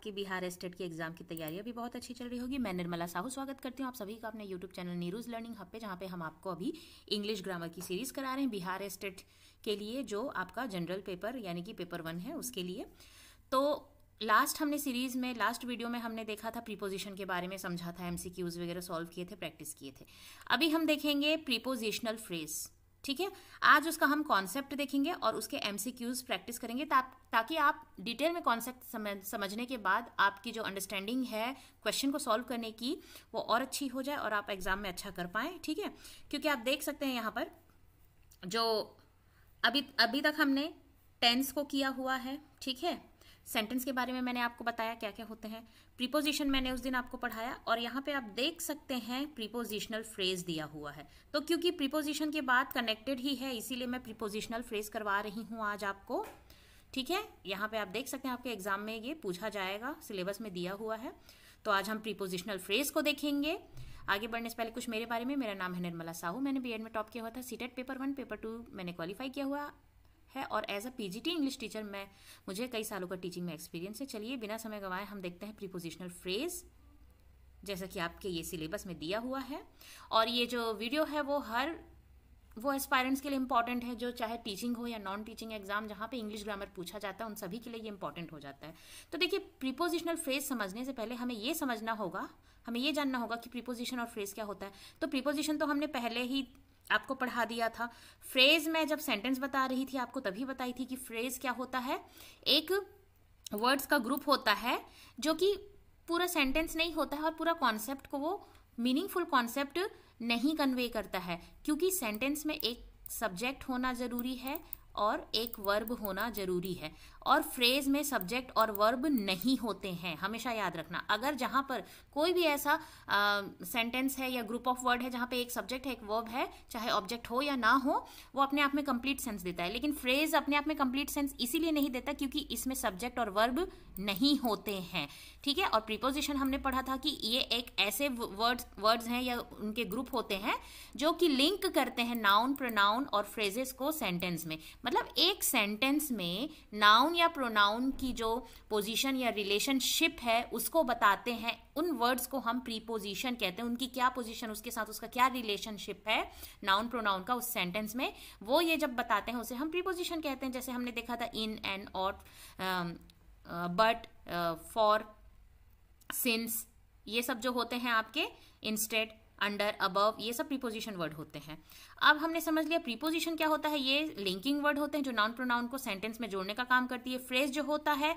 आपके बिहार स्टेट की एग्जाम की तैयारियां भी बहुत अच्छी चल रही होगी। मैं निर्मला साहू स्वागत करती हूँ आप सभी का अपने यूट्यूब चैनल नीरूज लर्निंग हब पे, जहाँ पे हम आपको अभी इंग्लिश ग्रामर की सीरीज करा रहे हैं बिहार स्टेट के लिए, जो आपका जनरल पेपर यानी कि पेपर 1 है उसके लिए। तो लास्ट वीडियो में हमने देखा था प्रीपोजिशन के बारे में, समझा था, एमसीक्यूज वगैरह सॉल्व किए थे, प्रैक्टिस किए थे। अभी हम देखेंगे प्रीपोजिशनल फ्रेज, ठीक है। आज उसका हम कॉन्सेप्ट देखेंगे और उसके एमसीक्यूज प्रैक्टिस करेंगे ताकि आप डिटेल में कॉन्सेप्ट समझने के बाद आपकी जो अंडरस्टैंडिंग है क्वेश्चन को सॉल्व करने की वो और अच्छी हो जाए और आप एग्जाम में अच्छा कर पाएं, ठीक है। क्योंकि आप देख सकते हैं यहाँ पर जो अभी तक हमने टेंस को किया हुआ है, ठीक है। सेंटेंस के बारे में मैंने आपको बताया क्या क्या होते हैं। प्रीपोजिशन मैंने उस दिन आपको पढ़ाया और यहाँ पे आप देख सकते हैं प्रीपोजिशनल फ्रेज दिया हुआ है। तो क्योंकि प्रीपोजिशन के बाद कनेक्टेड ही है, इसीलिए मैं प्रीपोजिशनल फ्रेज करवा रही हूँ आज आपको, ठीक है। यहाँ पे आप देख सकते हैं आपके एग्जाम में ये पूछा जाएगा, सिलेबस में दिया हुआ है। तो आज हम प्रीपोजिशनल फ्रेज को देखेंगे। आगे बढ़ने से पहले कुछ मेरे बारे में। मेरा नाम है निर्मला साहू, मैंने बीएड में टॉप किया हुआ था, सीटेट पेपर 1 पेपर 2 मैंने क्वालिफाई किया हुआ है और as a PGT English teacher मुझे कई सालों का टीचिंग में एक्सपीरियंस है। चलिए बिना समय गंवाए हम देखते हैं प्रीपोजिशनल फ्रेज, जैसा कि आपके ये सिलेबस में दिया हुआ है। और ये जो वीडियो है वो एस्पायरेंट्स के लिए इंपॉर्टेंट है, जो चाहे टीचिंग हो या नॉन टीचिंग एग्जाम, जहाँ पे इंग्लिश ग्रामर पूछा जाता है उन सभी के लिए ये इंपॉर्टेंट हो जाता है। तो देखिए, प्रीपोजिशनल फ्रेज समझने से पहले हमें ये समझना होगा, हमें ये जानना होगा कि प्रीपोजिशन और फ्रेज क्या होता है। तो प्रीपोजिशन तो हमने पहले ही आपको पढ़ा दिया था। फ्रेज में जब सेंटेंस बता रही थी आपको तभी बताई थी कि फ्रेज क्या होता है। एक वर्ड्स का ग्रुप होता है जो कि पूरा सेंटेंस नहीं होता है और पूरा कॉन्सेप्ट को वो मीनिंगफुल कॉन्सेप्ट नहीं कन्वे करता है, क्योंकि सेंटेंस में एक सब्जेक्ट होना जरूरी है और एक वर्ब होना जरूरी है, और फ्रेज में सब्जेक्ट और वर्ब नहीं होते हैं, हमेशा याद रखना। अगर जहां पर कोई भी ऐसा सेंटेंस है या ग्रुप ऑफ वर्ड है जहां पे एक सब्जेक्ट है एक वर्ब है, चाहे ऑब्जेक्ट हो या ना हो, वो अपने आप में कंप्लीट सेंस देता है। लेकिन फ्रेज अपने आप में कंप्लीट सेंस इसीलिए नहीं देता क्योंकि इसमें सब्जेक्ट और वर्ब नहीं होते हैं, ठीक है। और प्रीपोजिशन हमने पढ़ा था कि ये एक ऐसे वर्ड्स हैं या उनके ग्रुप होते हैं जो कि लिंक करते हैं नाउन, प्रोनाउन और फ्रेजेस को सेंटेंस में। मतलब एक सेंटेंस में नाउन या प्रोनाउन की जो पोजीशन या रिलेशनशिप है उसको बताते हैं, उन वर्ड्स को हम प्रीपोजिशन कहते हैं। उनकी क्या पोजीशन, उसके साथ उसका क्या रिलेशनशिप है नाउन प्रोनाउन का उस सेंटेंस में, वो ये जब बताते हैं उसे हम प्रीपोजिशन कहते हैं। जैसे हमने देखा था इन, एंड, और, बट, फॉर, सिंस, ये सब जो होते हैं आपके, इंस्टेड, अंडर, अबव, ये सब प्रीपोजिशन वर्ड होते हैं। अब हमने समझ लिया प्रीपोजिशन क्या होता है। ये लिंकिंग वर्ड होते हैं जो नाउन प्रोनाउन को सेंटेंस में जोड़ने का काम करती है। फ्रेज जो होता है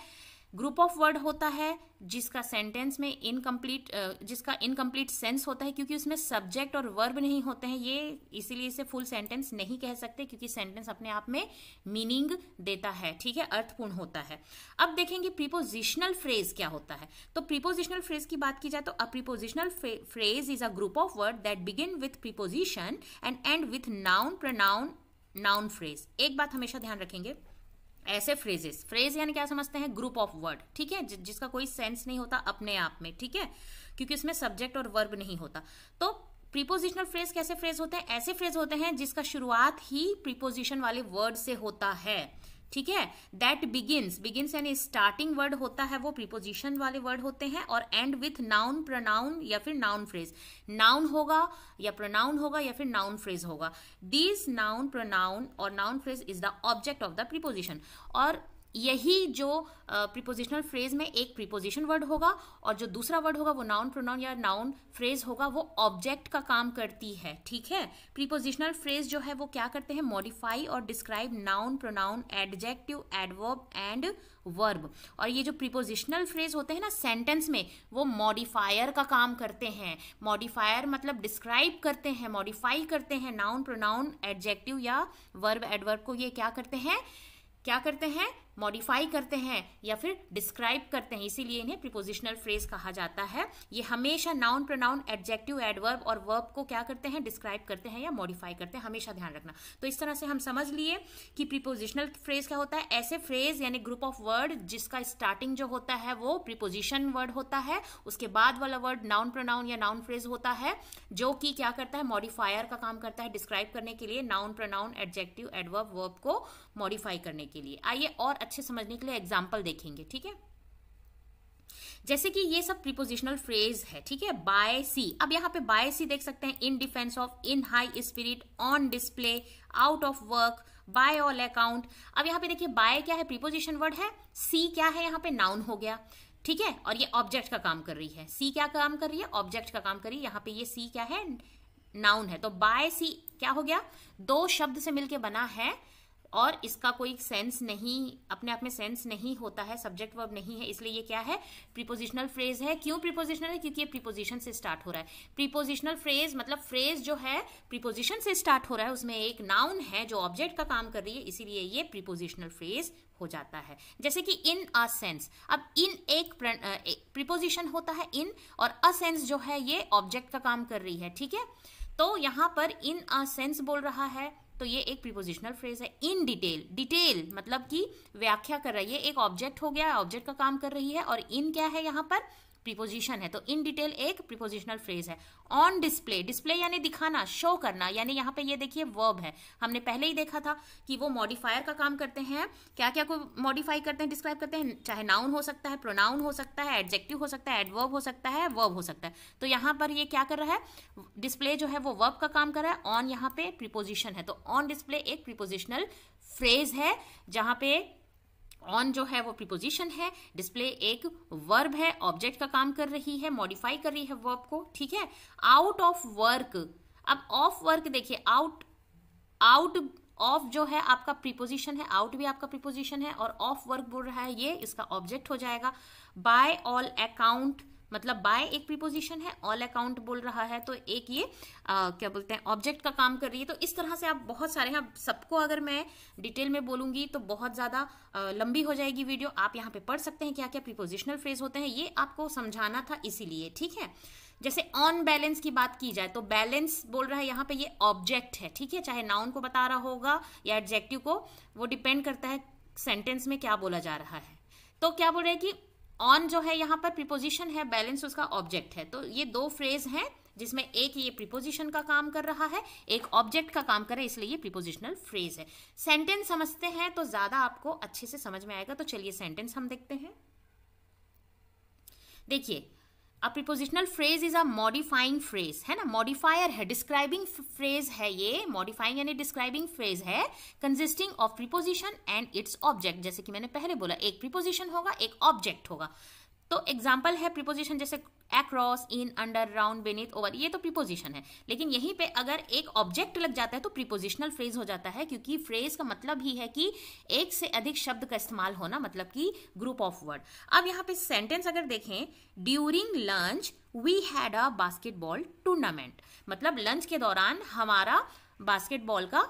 ग्रुप ऑफ वर्ड होता है जिसका सेंटेंस में इनकम्प्लीट सेंस होता है क्योंकि उसमें सब्जेक्ट और वर्ब नहीं होते हैं। ये इसीलिए इसे फुल सेंटेंस नहीं कह सकते क्योंकि सेंटेंस अपने आप में मीनिंग देता है, ठीक है, अर्थपूर्ण होता है। अब देखेंगे प्रीपोजिशनल फ्रेज क्या होता है। तो प्रीपोजिशनल फ्रेज की बात की जाए तो a prepositional phrase is a group of word that begin with preposition and end with noun, pronoun, noun phrase. एक बात हमेशा ध्यान रखेंगे, ऐसे फ्रेजेस, फ्रेज यानी क्या समझते हैं, ग्रुप ऑफ वर्ड, ठीक है, जिसका कोई सेंस नहीं होता अपने आप में, ठीक है, क्योंकि इसमें सब्जेक्ट और वर्ब नहीं होता। तो प्रीपोजिशनल फ्रेज कैसे फ्रेज होते हैं, ऐसे फ्रेज होते हैं जिसका शुरुआत ही प्रीपोजिशन वाले वर्ड से होता है, ठीक है। दैट बिगिन्स यानी स्टार्टिंग वर्ड होता है वो प्रीपोजिशन वाले वर्ड होते हैं, और एंड विथ नाउन, प्रोनाउन या फिर नाउन फ्रेज। नाउन होगा या प्रोनाउन होगा या फिर नाउन फ्रेज होगा। दिस नाउन, प्रोनाउन और noun phrase is the object of the preposition. और यही जो प्रीपोजिशनल फ्रेज में एक प्रीपोजिशन वर्ड होगा और जो दूसरा वर्ड होगा वो नाउन, प्रोनाउन या नाउन फ्रेज होगा, वो ऑब्जेक्ट का काम करती है, ठीक है। प्रीपोजिशनल फ्रेज जो है वो क्या करते हैं, मॉडिफाई और describe noun, pronoun, adjective, adverb and verb. और ये जो प्रीपोजिशनल फ्रेज होते हैं ना सेंटेंस में, वो मॉडिफायर का काम करते हैं। मॉडिफायर मतलब डिस्क्राइब करते हैं, मॉडिफाई करते हैं नाउन, प्रोनाउन, एडजेक्टिव या वर्ब, एडवर्ब को ये क्या करते हैं, मॉडिफाई करते हैं या फिर डिस्क्राइब करते हैं, इसीलिए इन्हें प्रीपोजिशनल फ्रेज कहा जाता है। ये हमेशा नाउन, प्रोनाउन, एडजेक्टिव, एडवर्ब और वर्ब को क्या करते हैं, डिस्क्राइब करते हैं या मॉडिफाई करते हैं, हमेशा ध्यान रखना। तो इस तरह से हम समझ लिए कि प्रीपोजिशनल फ्रेज क्या होता है। ऐसे फ्रेज यानी ग्रुप ऑफ वर्ड जिसका स्टार्टिंग जो होता है वो प्रीपोजिशन वर्ड होता है, उसके बाद वाला वर्ड नाउन, प्रोनाउन या नाउन फ्रेज होता है, जो कि क्या करता है, मॉडिफायर का काम करता है डिस्क्राइब करने के लिए, noun, pronoun, adjective, adverb, verb को मॉडिफाई करने के लिए। आइए और अच्छे समझने के लिए एग्जाम्पल देखेंगे, ठीक है। जैसे कि ये सब प्रीपोजिशनल फ्रेज है, ठीक है। बाय सी, अब यहाँ पे बाय सी देख सकते हैं, in defence of, in high spirit, on display, out of work, by all account. अब यहाँ पे देखिए बाय क्या है, प्रीपोजिशन वर्ड है, सी क्या है, यहाँ पे नाउन हो गया, ठीक है, और ये ऑब्जेक्ट का काम कर रही है। सी क्या काम कर रही है, ऑब्जेक्ट का काम कर रही है, यहाँ पे ये सी क्या है, नाउन है। तो बाय सी क्या हो गया, दो शब्द से मिलके बना है और इसका कोई सेंस नहीं, अपने आप में सेंस नहीं होता है, सब्जेक्ट वर्ब नहीं है, इसलिए ये क्या है, प्रीपोजिशनल फ्रेज है। क्यों प्रीपोजिशनल है, क्योंकि ये प्रीपोजिशन से स्टार्ट हो रहा है। प्रीपोजिशनल फ्रेज मतलब फ्रेज जो है प्रीपोजिशन से स्टार्ट हो रहा है, उसमें एक नाउन है जो ऑब्जेक्ट का काम कर रही है, इसीलिए ये प्रीपोजिशनल फ्रेज हो जाता है। जैसे कि इन अ सेंस, अब इन एक प्रीपोजिशन होता है इन, और अ सेंस जो है ये ऑब्जेक्ट का काम कर रही है, ठीक है। तो यहां पर इन अ सेंस बोल रहा है, तो ये एक प्रीपोजिशनल फ्रेज है। इन डिटेल, डिटेल मतलब कि व्याख्या कर रही है, एक ऑब्जेक्ट हो गया, ऑब्जेक्ट का काम कर रही है, और इन क्या है, यहाँ पर प्रीपोजिशन है, तो इन डिटेल एक प्रीपोजिशनल फ्रेज है। ऑन डिस्प्ले, डिस्प्ले यानी दिखाना, शो करना, यानी यहाँ पे ये देखिए वर्ब है, हमने पहले ही देखा था कि वो मॉडिफायर का काम करते हैं। क्या क्या को मॉडिफाई करते हैं, डिस्क्राइब करते हैं, चाहे नाउन हो सकता है, प्रोनाउन हो सकता है, एडजेक्टिव हो सकता है, एडवर्ब हो सकता है, वर्ब हो सकता है। तो यहाँ पर ये क्या कर रहा है, डिस्प्ले जो है वो वर्ब का काम कर रहा है, ऑन यहाँ पे प्रीपोजिशन है, तो ऑन डिस्प्ले एक प्रीपोजिशनल फ्रेज है, जहां पे ऑन जो है वो प्रीपोजिशन है, डिस्प्ले एक वर्ब है, ऑब्जेक्ट का काम कर रही है, मॉडिफाई कर रही है वर्ब को, ठीक है। आउट ऑफ वर्क, अब ऑफ वर्क देखिए, आउट, आउट ऑफ जो है आपका प्रीपोजिशन है, आउट भी आपका प्रीपोजिशन है, और ऑफ वर्क बोल रहा है ये इसका ऑब्जेक्ट हो जाएगा। बाय ऑल अकाउंट, मतलब बाय एक प्रीपोजिशन है, ऑल अकाउंट बोल रहा है, तो एक ये क्या बोलते हैं, ऑब्जेक्ट का काम कर रही है। तो इस तरह से आप बहुत सारे हैं, सबको अगर मैं डिटेल में बोलूंगी तो बहुत ज्यादा लंबी हो जाएगी वीडियो। आप यहाँ पे पढ़ सकते हैं क्या क्या प्रीपोजिशनल फ्रेज होते हैं, ये आपको समझाना था इसीलिए, ठीक है। जैसे ऑन बैलेंस की बात की जाए तो बैलेंस बोल रहा है यहाँ पे, ये ऑब्जेक्ट है, ठीक है, चाहे नाउन को बता रहा होगा या एडजेक्टिव को, वो डिपेंड करता है सेंटेंस में क्या बोला जा रहा है। तो क्या बोल रहे हैं कि ऑन जो है यहाँ पर प्रीपोजिशन है, बैलेंस उसका ऑब्जेक्ट है। तो ये दो फ्रेज हैं जिसमें एक ये प्रीपोजिशन का काम कर रहा है, एक ऑब्जेक्ट का काम कर रहा है, इसलिए ये प्रीपोजिशनल फ्रेज है। सेंटेंस समझते हैं तो ज्यादा आपको अच्छे से समझ में आएगा। तो चलिए सेंटेंस हम देखते हैं। देखिए, a prepositional phrase is a modifying phrase, है ना, मॉडिफायर है, डिस्क्राइबिंग फ्रेज है ये, मॉडिफाइंग यानी डिस्क्राइबिंग फ्रेज है, consisting of preposition and its object. जैसे कि मैंने पहले बोला, एक प्रीपोजिशन होगा, एक ऑब्जेक्ट होगा। तो एग्जाम्पल है प्रीपोजिशन, जैसे अक्रॉस, इन, अंडर, राउंड, बेनीथ, ओवर, ये तो प्रीपोजिशन है। लेकिन यहीं पे अगर एक ऑब्जेक्ट लग जाता है तो प्रीपोजिशनल फ्रेज हो जाता है, क्योंकि फ्रेज का मतलब ही है कि एक से अधिक शब्द का इस्तेमाल होना, मतलब कि ग्रुप ऑफ वर्ड। अब यहाँ पे सेंटेंस अगर देखें, during lunch we had a basketball tournament, मतलब लंच के दौरान हमारा बास्केटबॉल का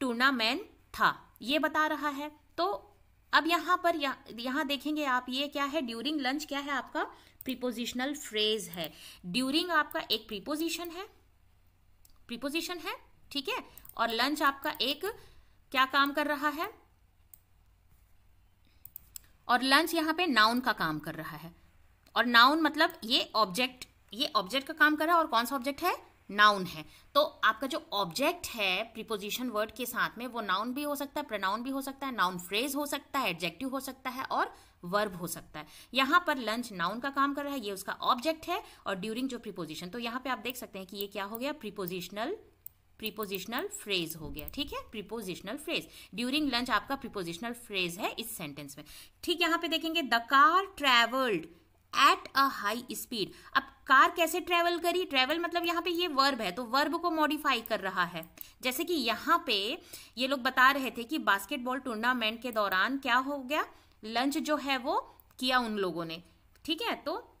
टूर्नामेंट था, ये बता रहा है। तो अब यहाँ पर यहाँ देखेंगे आप, ये क्या है, ड्यूरिंग लंच क्या है आपका, प्रीपोजिशनल फ्रेज है। ड्यूरिंग आपका एक प्रीपोजिशन है, ठीक है, और लंच आपका एक क्या काम कर रहा है, और लंच यहाँ पे नाउन का काम कर रहा है, और नाउन मतलब ये ऑब्जेक्ट का काम कर रहा है, और कौन सा ऑब्जेक्ट है, नाउन है। तो आपका जो ऑब्जेक्ट है प्रीपोजिशन वर्ड के साथ में, वो नाउन भी हो सकता है, प्रोनाउन भी हो सकता है, नाउन फ्रेज हो सकता है, एडजेक्टिव हो सकता है, और वर्ब हो सकता है। यहाँ पर लंच नाउन का काम कर रहा है, ये उसका ऑब्जेक्ट है, और ड्यूरिंग जो प्रीपोजिशन, तो यहाँ पे आप देख सकते हैं कि ये क्या हो गया, प्रीपोजिशनल फ्रेज हो गया, ठीक है, प्रीपोजिशनल फ्रेज। ड्यूरिंग लंच आपका प्रीपोजिशनल फ्रेज है इस सेंटेंस में, ठीक। यहाँ पे देखेंगे, the car travelled at a high speed. अब कार कैसे ट्रेवल करी, ट्रेवल मतलब यहाँ पे ये वर्ब है, तो वर्ब को मॉडिफाई कर रहा है। जैसे कि यहाँ पे ये लोग बता रहे थे कि बास्केटबॉल टूर्नामेंट के दौरान क्या हो गया, लंच जो है वो किया उन लोगों ने, ठीक है। तो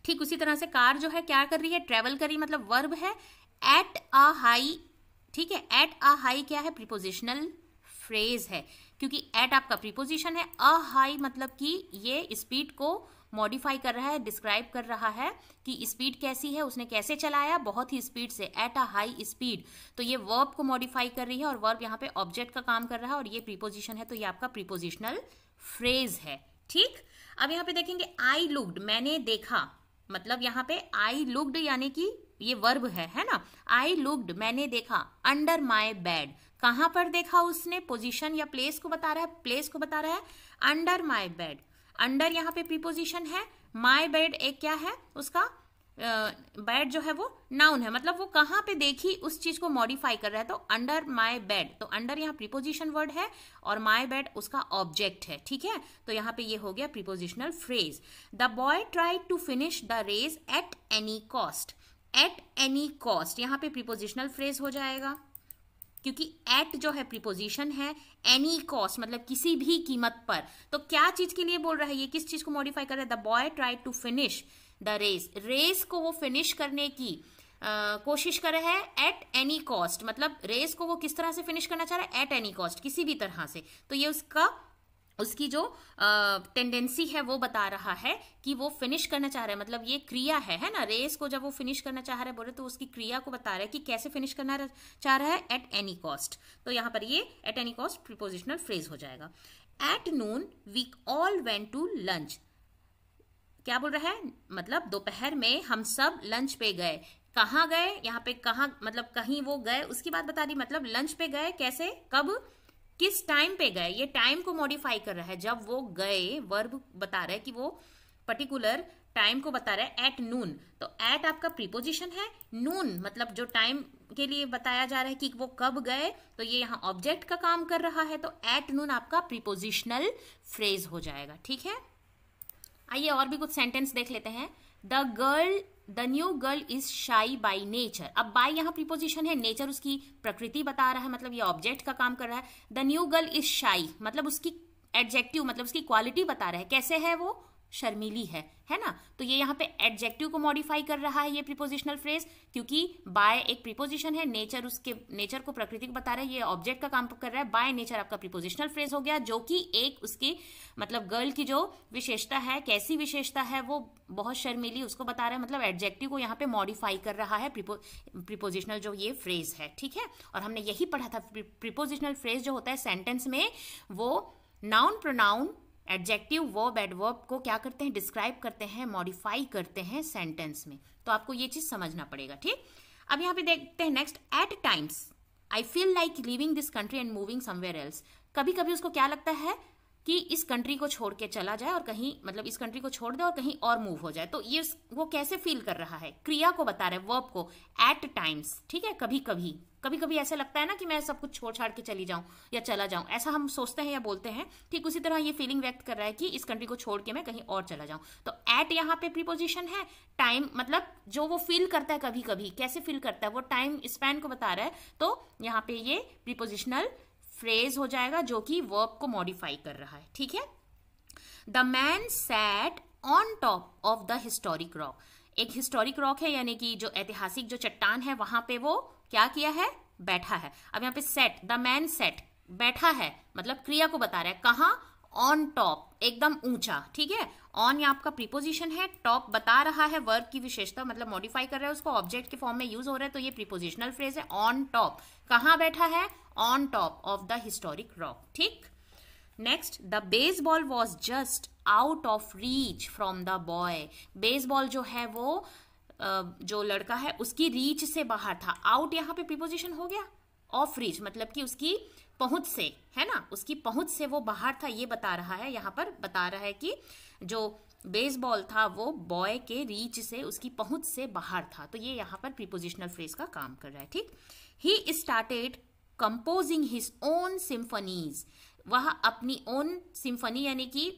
ठीक उसी तरह से कार जो है क्या कर रही है, ट्रेवल करी, मतलब वर्ब है, एट अ हाई, ठीक है, एट अ हाई क्या है, प्रीपोजिशनल फ्रेज है, क्योंकि एट आपका प्रीपोजिशन है, अ हाई मतलब कि ये स्पीड को मॉडिफाई कर रहा है, डिस्क्राइब कर रहा है कि स्पीड कैसी है, उसने कैसे चलाया, बहुत ही स्पीड से, एट अ हाई स्पीड। तो ये वर्ब को मॉडिफाई कर रही है, और वर्ब यहाँ पे ऑब्जेक्ट का काम कर रहा है, और ये प्रीपोजिशन है, तो ये आपका प्रीपोजिशनल फ्रेज है, ठीक। अब यहाँ पे देखेंगे, आई लुक्ड, मैंने देखा, मतलब यहाँ पे आई लुक्ड यानी कि ये वर्ब है ना, आई लुक्ड मैंने देखा, अंडर माई बेड, कहां पर देखा उसने, पोजीशन या प्लेस को बता रहा है, अंडर माई बेड। अंडर यहाँ पे प्रीपोजिशन है, माई बेड एक क्या है उसका, बेड जो है वो नाउन है, मतलब वो कहाँ पे देखी उस चीज को मॉडिफाई कर रहा है। तो अंडर माई बेड, तो अंडर यहाँ प्रीपोजिशन वर्ड है और माई बेड उसका ऑब्जेक्ट है, ठीक है। तो यहाँ पे ये हो गया prepositional phrase. The boy tried to finish the race at any cost. At any cost यहाँ पे प्रीपोजिशनल फ्रेज हो जाएगा, क्योंकि एट जो है प्रीपोजिशन है, एनी कॉस्ट मतलब किसी भी कीमत पर। तो क्या चीज के लिए बोल रहा है, ये किस चीज को मॉडिफाई कर रहा है, the boy tried to finish the race, race को वो फिनिश करने की कोशिश कर रहा है एट एनी कॉस्ट, मतलब रेस को वो किस तरह से फिनिश करना चाह रहा है, एट एनी कॉस्ट, किसी भी तरह से। तो ये उसकी जो टेंडेंसी है वो बता रहा है कि वो फिनिश करना चाह रहा है, मतलब ये क्रिया है ना, रेस को जब वो फिनिश करना चाह रहा है बोले तो उसकी क्रिया को बता रहा है कि कैसे फिनिश करना चाह रहा है, एट एनी कॉस्ट। तो यहाँ पर ये at any cost prepositional phrase हो जाएगा। At noon we all went to lunch, क्या बोल रहा है, मतलब दोपहर में हम सब लंच पे गए। कहाँ गए, यहाँ पे कहाँ मतलब कहीं वो गए उसकी बात बता दी, मतलब लंच पे गए कैसे, कब, किस टाइम पे गए, ये टाइम को मॉडिफाई कर रहा है। जब वो गए, वर्ब बता रहा है कि वो पर्टिकुलर टाइम को बता रहा है, एट नून। तो एट आपका प्रीपोजिशन है, नून मतलब जो टाइम के लिए बताया जा रहा है कि वो कब गए, तो ये यहाँ ऑब्जेक्ट का काम कर रहा है। तो एट नून आपका प्रीपोजिशनल फ्रेज हो जाएगा, ठीक है। आइए और भी कुछ सेंटेंस देख लेते हैं। द न्यू गर्ल इज शाई बाई नेचर। अब बाई यहाँ प्रीपोजिशन है, नेचर उसकी प्रकृति बता रहा है, मतलब ये ऑब्जेक्ट का काम कर रहा है। द न्यू गर्ल इज शाई मतलब उसकी एडजेक्टिव मतलब उसकी क्वालिटी बता रहा है, कैसे है वो, शर्मीली है ना। तो ये यहाँ पे एडजेक्टिव को मॉडिफाई कर रहा है ये प्रीपोजिशनल फ्रेज, क्योंकि बाय एक प्रीपोजिशन है, नेचर उसके नेचर को प्रकृति को बता रहा है, ये ऑब्जेक्ट का काम कर रहा है। बाय नेचर आपका प्रीपोजिशनल फ्रेज हो गया, जो कि एक उसकी मतलब गर्ल की जो विशेषता है, कैसी विशेषता है, वो बहुत शर्मीली उसको बता रहा है, मतलब एडजेक्टिव को यहाँ पे मॉडिफाई कर रहा है प्रीपोजिशनल जो ये फ्रेज है, ठीक है। और हमने यही पढ़ा था, प्रीपोजिशनल फ्रेज जो होता है सेंटेंस में, वो noun pronoun adjective verb adverb को क्या करते हैं, डिस्क्राइब करते हैं, मॉडिफाई करते हैं सेंटेंस में। तो आपको ये चीज समझना पड़ेगा, ठीक। अब यहाँ पे देखते हैं next, at times I feel like living this country and moving somewhere else. कभी कभी उसको क्या लगता है कि इस कंट्री को छोड़ के चला जाए और कहीं मतलब इस कंट्री को छोड़ दे और कहीं और मूव हो जाए। तो ये वो कैसे फील कर रहा है, क्रिया को बता रहा है, वर्ब को, एट टाइम्स, ठीक है। कभी कभी ऐसा लगता है ना कि मैं सब कुछ छोड़ छाड़ के चली जाऊं या चला जाऊं, ऐसा हम सोचते हैं या बोलते हैं, ठीक उसी तरह ये फीलिंग व्यक्त कर रहा है कि इस कंट्री को छोड़ के मैं कहीं और चला जाऊं। तो एट यहाँ पे प्रीपोजिशन है, टाइम मतलब जो वो फील करता है कभी कभी, कैसे फील करता है, वो टाइम स्पैन को बता रहा है। तो यहाँ पे ये प्रीपोजिशनल फ्रेज हो जाएगा जो कि वर्ब को मॉडिफाई कर रहा है, ठीक है। The man sat on top of the historic rock. एक हिस्टोरिक रॉक है, यानी कि जो ऐतिहासिक जो चट्टान है वहां पे वो क्या किया है, बैठा है। अब यहाँ पे सेट, द मैन सेट बैठा है मतलब क्रिया को बता रहा है, कहाँ, ऑन टॉप एकदम ऊंचा, ठीक है। ऑन ये आपका प्रीपोजिशन है, टॉप बता रहा है वर्ब की विशेषता मतलब मॉडिफाई कर रहा है उसको, ऑब्जेक्ट के फॉर्म में यूज हो रहा है, तो ये प्रीपोजिशनल फ्रेज है। ऑन टॉप कहाँ बैठा है, on top of the historic rock, ठीक। Next, the baseball was just out of reach from the boy. Baseball जो है वो जो लड़का है उसकी रीच से बाहर था। आउट यहाँ पे प्रीपोजिशन हो गया, ऑफ रीच मतलब कि उसकी पहुंच से, है ना, उसकी पहुंच से वो बाहर था, ये बता रहा है। यहाँ पर बता रहा है कि जो बेसबॉल था वो बॉय के रीच से, उसकी पहुंच से बाहर था। तो ये यहाँ पर प्रीपोजिशनल फ्रेज का काम कर रहा है, ठीक। He started composing his own symphonies. वह अपनी ओन सिम्फनी यानी कि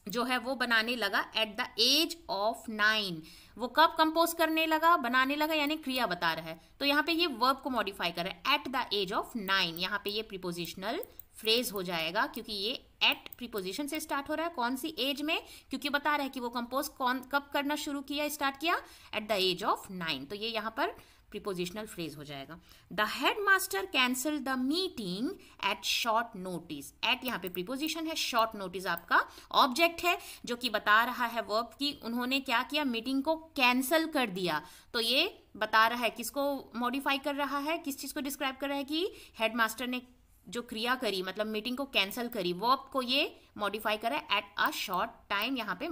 जो है वो बनाने लगा एट द एज ऑफ 9। वो कब कंपोज करने लगा, बनाने लगा, यानी क्रिया बता रहा है। तो यहाँ पे ये वर्ब को मॉडिफाई कर रहा है, एट द एज ऑफ 9। यहाँ पे ये प्रीपोजिशनल फ्रेज हो जाएगा, क्योंकि ये एट प्रीपोजिशन से स्टार्ट हो रहा है। कौन सी एज में, क्योंकि बता रहा है कि वो कंपोज कब करना शुरू किया, स्टार्ट किया, एट द एज ऑफ 9। तो ये यहाँ पर प्रीपोजिशनल फ्रेज हो जाएगा। The headmaster cancel the meeting at short notice. At यहाँ पे प्रीपोजिशन है, शॉर्ट नोटिस आपका ऑब्जेक्ट है जो कि बता रहा है वर्ब की उन्होंने क्या किया, मीटिंग को कैंसल कर दिया। तो ये बता रहा है किसको मॉडिफाई कर रहा है, किस चीज को डिस्क्राइब कर रहा है कि हेडमास्टर ने जो क्रिया करी मतलब मीटिंग को कैंसिल करी, वर्ब को ये मॉडिफाई करा है एट अ शॉर्ट टाइम। यहाँ पे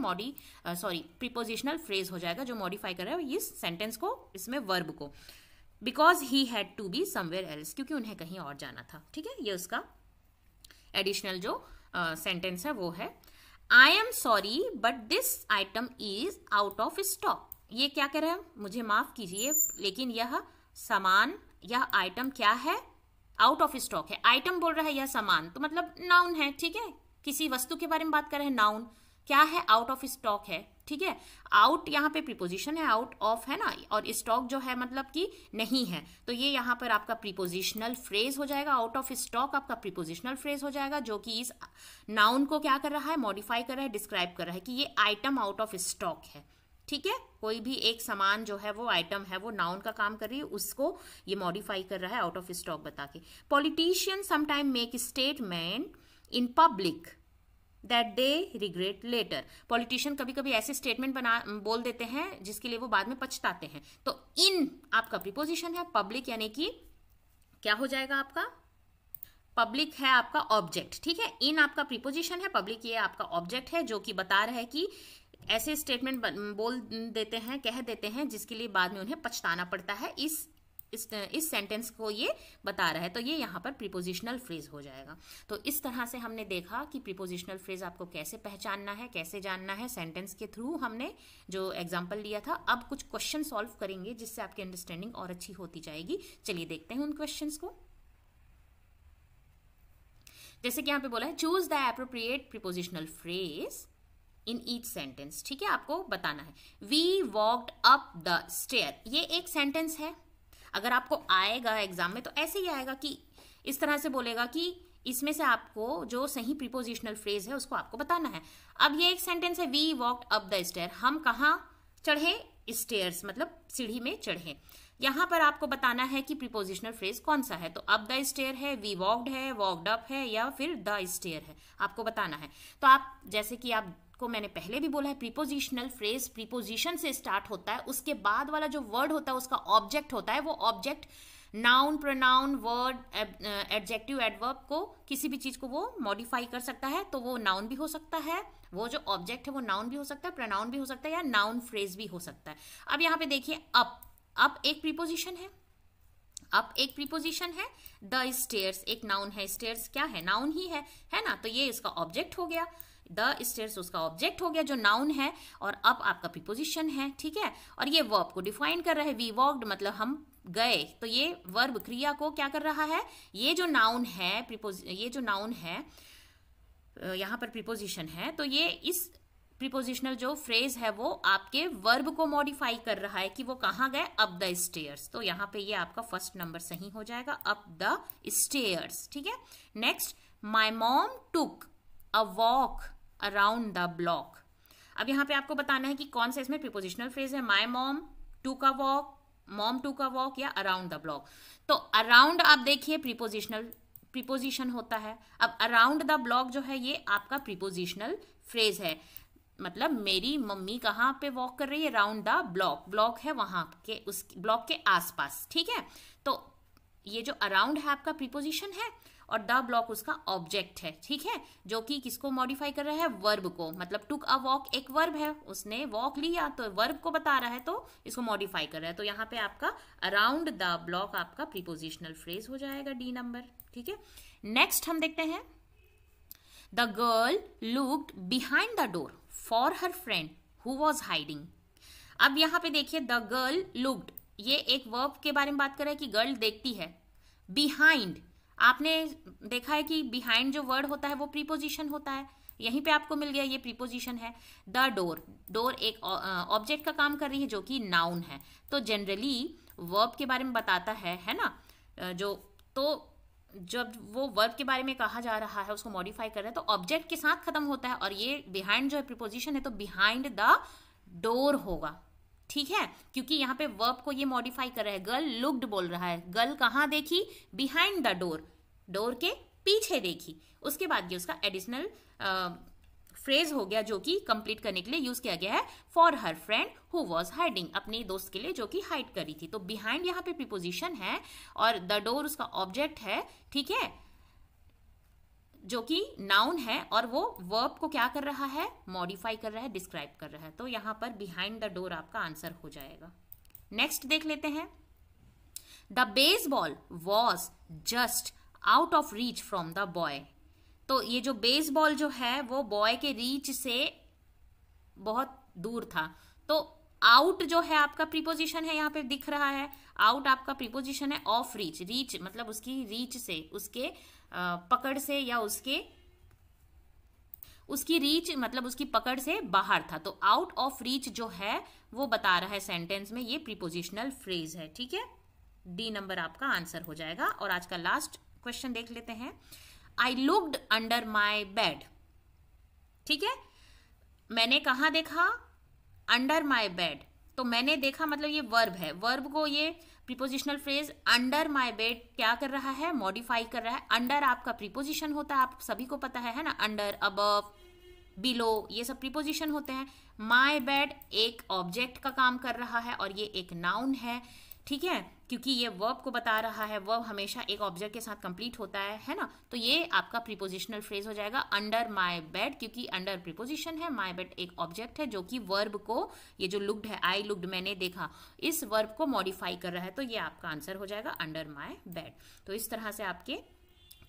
प्रीपोजिशनल फ्रेज हो जाएगा जो मॉडिफाई कर रहा है इस सेंटेंस को, इसमें वर्ब को। Because he had to be somewhere else, क्योंकि उन्हें कहीं और जाना था, ठीक है। ये उसका एडिशनल जो सेंटेंस है वो है। I am sorry but this item is out of stock. ये क्या कह रहा है, मुझे माफ कीजिए लेकिन यह सामान, यह आइटम क्या है, आउट ऑफ स्टॉक है। आइटम बोल रहा है यह सामान, तो मतलब नाउन है, ठीक है, किसी वस्तु के बारे में बात कर रहे हैं, नाउन। क्या है, आउट ऑफ स्टॉक है, ठीक है। आउट यहाँ पे प्रीपोजिशन है, आउट ऑफ है ना, और स्टॉक जो है मतलब कि नहीं है, तो ये यहाँ पर आपका प्रीपोजिशनल फ्रेज हो जाएगा। आउट ऑफ स्टॉक आपका प्रीपोजिशनल फ्रेज हो जाएगा, जो कि इस नाउन को क्या कर रहा है, मॉडिफाई कर रहा है, डिस्क्राइब कर रहा है कि ये आइटम आउट ऑफ स्टॉक है, ठीक है। कोई भी एक सामान जो है वो आइटम है, वो नाउन का काम कर रही है, उसको ये मॉडिफाई कर रहा है आउट ऑफ स्टॉक बता के। Politician sometime make statement in public that they regret later. Politician कभी कभी ऐसे स्टेटमेंट बोल देते हैं जिसके लिए वो बाद में पछताते हैं। तो इन आपका प्रीपोजिशन है, पब्लिक यानी कि क्या हो जाएगा आपका, पब्लिक है आपका ऑब्जेक्ट, ठीक है। इन आपका प्रीपोजिशन है, पब्लिक ये आपका ऑब्जेक्ट है, जो कि बता रहा है कि ऐसे स्टेटमेंट बोल देते हैं, कह देते हैं, जिसके लिए बाद में उन्हें पछताना पड़ता है। इस सेंटेंस को ये बता रहा है, तो ये यहाँ पर प्रीपोजिशनल फ्रेज हो जाएगा। तो इस तरह से हमने देखा कि प्रीपोजिशनल फ्रेज आपको कैसे पहचानना है, कैसे जानना है। सेंटेंस के थ्रू हमने जो एग्जांपल लिया था। अब कुछ क्वेश्चन सॉल्व करेंगे जिससे आपकी अंडरस्टैंडिंग और अच्छी होती जाएगी। चलिए देखते हैं उन क्वेश्चंस को। जैसे कि यहाँ पे बोला है, choose the appropriate prepositional phrase in each sentence, ठीक है, आपको बताना है। We walked up the stair, ये एक सेंटेंस है। अगर आपको आएगा एग्जाम में तो ऐसे ही आएगा कि इस तरह से बोलेगा कि इसमें से आपको जो सही प्रीपोजिशनल फ्रेज है उसको आपको बताना है। अब ये एक सेंटेंस है, we walked up the stair, हम कहाँ चढ़े, स्टेयर्स मतलब सीढ़ी में चढ़े। यहां पर आपको बताना है कि प्रीपोजिशनल फ्रेज कौन सा है। तो अप द स्टेयर है, वी वॉक्ड है, वॉक्ड अप है, या फिर द स्टेयर है, आपको बताना है। तो आप जैसे कि आपको मैंने पहले भी बोला है, प्रीपोजिशनल फ्रेज प्रीपोजिशन से स्टार्ट होता है, उसके बाद वाला जो वर्ड होता है उसका ऑब्जेक्ट होता है। वो object noun, pronoun, word, adjective, adverb को किसी भी चीज को वो मॉडिफाई कर सकता है। तो वो नाउन भी हो सकता है, वो जो ऑब्जेक्ट है वो नाउन भी हो सकता है, प्रोनाउन भी हो सकता है, या नाउन फ्रेज भी हो सकता है। अब यहाँ पे देखिए, अप एक प्रीपोजिशन है, अप एक प्रीपोजिशन है, द स्टेयर्स एक नाउन है, स्टेयर्स क्या है, नाउन ही है ना। तो ये इसका ऑब्जेक्ट हो गया, द स्टेयर्स उसका ऑब्जेक्ट हो गया जो नाउन है, और अप आपका प्रीपोजिशन है, ठीक है। और ये वर्ब को डिफाइन कर रहा है, वी वॉक्ड मतलब हम गए, तो ये वर्ब क्रिया को क्या कर रहा है, ये जो नाउन है, ये जो नाउन है यहां पर प्रीपोजिशन है, तो ये इस प्रीपोजिशनल जो फ्रेज है वो आपके वर्ब को मॉडिफाई कर रहा है कि वो कहां गए, अप द स्टेयर्स। तो यहां पे ये आपका फर्स्ट नंबर सही हो जाएगा, अप द स्टेयर्स, ठीक है। Next, my mom took a walk around the block. अब यहां पे आपको बताना है कि कौन सा इसमें प्रीपोजिशनल फ्रेज है, my mom took a walk, mom took a walk, या अराउंड द ब्लॉक। तो अराउंड आप देखिए प्रीपोजिशन होता है। अब अराउंड द ब्लॉक जो है ये आपका प्रीपोजिशनल फ्रेज है, मतलब मेरी मम्मी कहाँ पे वॉक कर रही है, राउंड द ब्लॉक, ब्लॉक है वहां के, उस ब्लॉक के आसपास, ठीक है। तो ये जो अराउंड है आपका प्रीपोजिशन है, और द ब्लॉक उसका ऑब्जेक्ट है, ठीक है, जो कि किसको मॉडिफाई कर रहा है, वर्ब को। मतलब टुक अ वॉक एक वर्ब है, उसने वॉक लिया तो वर्ब को बता रहा है, तो इसको मॉडिफाई कर रहा है। तो यहाँ पे आपका अराउंड द ब्लॉक आपका प्रीपोजिशनल फ्रेज हो जाएगा, डी नंबर, ठीक है। नेक्स्ट हम देखते हैं, the girl looked behind the door for her friend who was hiding. अब यहां पे देखिए, द गर्ल लुक्ड, ये एक वर्ब के बारे में बात कर रहा है कि गर्ल देखती है। बिहाइंड, आपने देखा है कि बिहाइंड जो वर्ड होता है वो प्रीपोजिशन होता है, यहीं पे आपको मिल गया, ये प्रीपोजिशन है। द डोर, डोर एक ऑब्जेक्ट का काम कर रही है जो कि नाउन है। तो जनरली वर्ब के बारे में बताता है ना, जो तो जब वो वर्ब के बारे में कहा जा रहा है, उसको मॉडिफाई कर रहा है, तो ऑब्जेक्ट के साथ खत्म होता है, और ये बिहाइंड जो है प्रीपोजिशन है, तो बिहाइंड द डोर होगा, ठीक है, क्योंकि यहाँ पे वर्ब को ये मॉडिफाई कर रहा है। गर्ल लुक्ड बोल रहा है, गर्ल कहाँ देखी, बिहाइंड द डोर, डोर के पीछे देखी। उसके बाद ये उसका एडिशनल फ्रेज हो गया, जो कि कंप्लीट करने के लिए यूज किया गया है, for her friend who was hiding, अपने दोस्त के लिए जो कि हाइड करी थी। तो बिहाइंड यहाँ पे प्रीपोजिशन है, और द डोर उसका ऑब्जेक्ट है, ठीक है, जो कि नाउन है, और वो वर्ब को क्या कर रहा है, मॉडिफाई कर रहा है, डिस्क्राइब कर रहा है। तो यहां पर बिहाइंड द डोर आपका आंसर हो जाएगा। नेक्स्ट देख लेते हैं, the baseball was just out of reach from the boy. तो ये जो बेसबॉल जो है वो बॉय के रीच से बहुत दूर था। तो आउट जो है आपका प्रीपोजिशन है, यहाँ पे दिख रहा है, आउट आपका प्रीपोजिशन है ऑफ रीच। रीच मतलब उसकी रीच से, उसके पकड़ से, या उसकी रीच मतलब उसकी पकड़ से बाहर था। तो आउट ऑफ रीच जो है वो बता रहा है सेंटेंस में, ये प्रीपोजिशनल फ्रेज है। ठीक है, डी नंबर आपका आंसर हो जाएगा। और आज का लास्ट क्वेश्चन देख लेते हैं। I looked under my bed. ठीक है, मैंने कहा देखा, अंडर माई बेड। तो मैंने देखा मतलब ये वर्ब है, वर्ब को ये prepositional phrase under my bed क्या कर रहा है, मॉडिफाई कर रहा है। अंडर आपका प्रीपोजिशन होता है, आप सभी को पता है ना, अंडर, अबव, बिलो, ये सब प्रीपोजिशन होते हैं। माई बेड एक ऑब्जेक्ट का काम कर रहा है और ये एक नाउन है। ठीक है, क्योंकि ये वर्ब को बता रहा है, वर्ब हमेशा एक ऑब्जेक्ट के साथ कंप्लीट होता है ना। तो ये आपका प्रीपोजिशनल फ्रेज हो जाएगा अंडर माई बेड, क्योंकि अंडर प्रीपोजिशन है, माई बेड एक ऑब्जेक्ट है जो कि वर्ब को, ये जो लुक्ड है, आई लुक्ड मैंने देखा, इस वर्ब को मॉडिफाई कर रहा है। तो ये आपका आंसर हो जाएगा अंडर माई बेड। तो इस तरह से आपके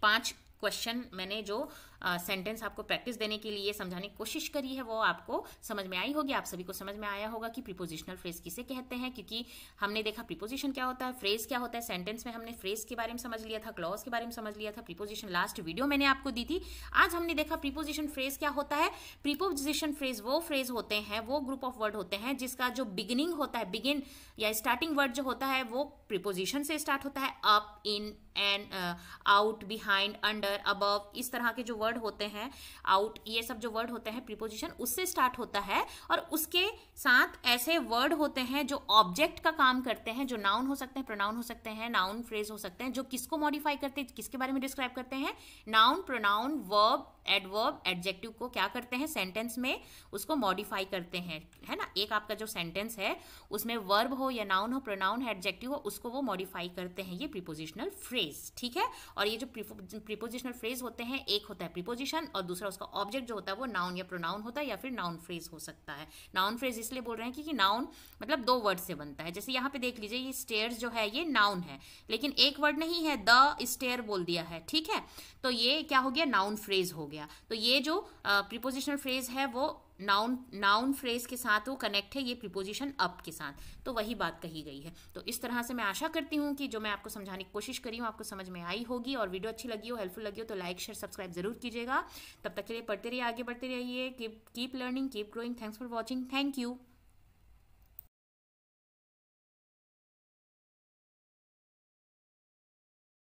5 क्वेश्चन मैंने जो सेंटेंस आपको प्रैक्टिस देने के लिए समझाने की कोशिश करी है वो आपको समझ में आई होगी। आप सभी को समझ में आया होगा कि प्रीपोजिशनल फ्रेज किसे कहते हैं, क्योंकि हमने देखा प्रीपोजिशन क्या होता है, फ्रेज क्या होता है। सेंटेंस में हमने फ्रेज के बारे में समझ लिया था, क्लॉज के बारे में समझ लिया था, प्रीपोजिशन लास्ट वीडियो मैंने आपको दी थी। आज हमने देखा प्रीपोजिशन फ्रेज क्या होता है। प्रीपोजिशन फ्रेज वो फ्रेज होते हैं, वो ग्रुप ऑफ वर्ड होते हैं जिसका जो बिगिनिंग होता है, बिगिन या स्टार्टिंग वर्ड जो होता है वो प्रीपोजिशन से स्टार्ट होता है। Up, in, and, out, behind, under, above, इस तरह के जो वर्ड होते हैं, आउट, ये सब जो वर्ड होते हैं प्रीपोजिशन उससे स्टार्ट होता है। और उसके साथ ऐसे वर्ड होते हैं जो ऑब्जेक्ट का काम करते हैं, जो नाउन हो सकते हैं, प्रोनाउन हो सकते हैं, नाउन फ्रेज हो सकते हैं, जो किसको मॉडिफाई करते हैं, किसके बारे में डिस्क्राइब करते हैं, noun, pronoun, verb, adverb, adjective को क्या करते हैं सेंटेंस में, उसको मॉडिफाई करते हैं, है ना। एक आपका जो सेंटेंस है उसमें वर्ब हो या नाउन हो, प्रोनाउन है, एडजेक्टिव हो, उसको वो मॉडिफाई करते हैं, ये प्रीपोजिशनल फ्रेज। ठीक है, और ये जो प्रीपोजिशनल फ्रेज होते हैं, एक होता है प्रीपोजिशन और दूसरा उसका ऑब्जेक्ट जो होता है वो नाउन या प्रोनाउन होता है या फिर नाउन फ्रेज हो सकता है। नाउन फ्रेज इसलिए बोल रहे हैं क्योंकि नाउन मतलब 2 वर्ड से बनता है। जैसे यहाँ पे देख लीजिए, ये स्टेयर्स जो है ये नाउन है, लेकिन एक वर्ड नहीं है, द स्टेयर बोल दिया है। ठीक है, तो ये क्या हो गया, नाउन फ्रेज हो गया। तो ये जो प्रीपोजिशनल फ्रेज है वो नाउन फ्रेज के साथ वो कनेक्ट है, ये प्रीपोजिशन अप के साथ, तो वही बात कही गई है। तो इस तरह से मैं आशा करती हूँ कि जो मैं आपको समझाने की कोशिश करी हूँ आपको समझ में आई होगी, और वीडियो अच्छी लगी हो, हेल्पफुल लगी हो तो लाइक, शेयर, सब्सक्राइब जरूर कीजिएगा। तब तक के लिए पढ़ते रहिए, आगे बढ़ते रहिए, keep learning, keep growing. Thanks for watching, thank you.